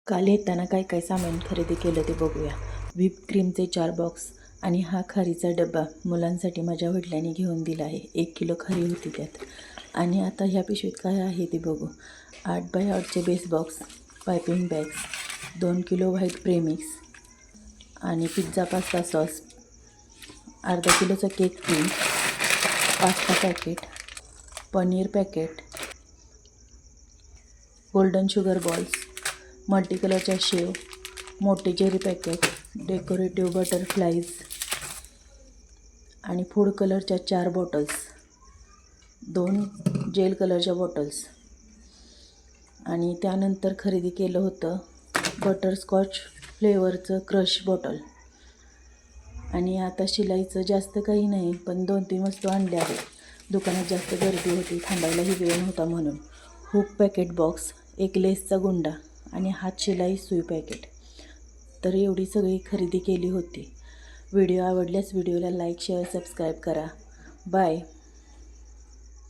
काल येताना काय काय सामान खरेदी केलं ते बघूया. व्हिप क्रीमचे 4 बॉक्स आणि हा खारीचा डब्बा मुलांसाठी माझ्या वडिलांनी घेऊन दिला आहे. 1 किलो खारी होती त्यात. आणि आता ह्या पिशवीत काय आहे ते बघू. 8x8चे base box, piping bags, 2 kilo white premix आणि पिझ्झा पास्ता सॉस, अर्धा किलोचा cake cream, pasta packet, paneer packet, golden sugar balls, multi कलरच्या शेव, मोठे जेरी पॅकेट, डेकोरेटिव्ह बटरफ्लाईज आणि फूड कलरच्या 4 बॉटल्स, 2 जेल कलरच्या बॉटल्स आणि त्यानंतर खरेदी केलं होतं बटरस्कॉच फ्लेवरचं क्रश बॉटल. आणि आता शिलाईचं जास्त काही नाही, पण 2-3 वस्तू आणल्या आहेत. दुकानात जास्त गर्दी होती, थांबायलाही वेळ नव्हता म्हणून. हुक पॅकेट बॉक्स, एक लेसचा गुंडा आणि हात शिलाई सुई पॅकेट. तर एवढी सगळी खरेदी केली होती. व्हिडिओ आवडल्यास व्हिडिओला लाईक, शेअर, सबस्क्राईब करा. बाय.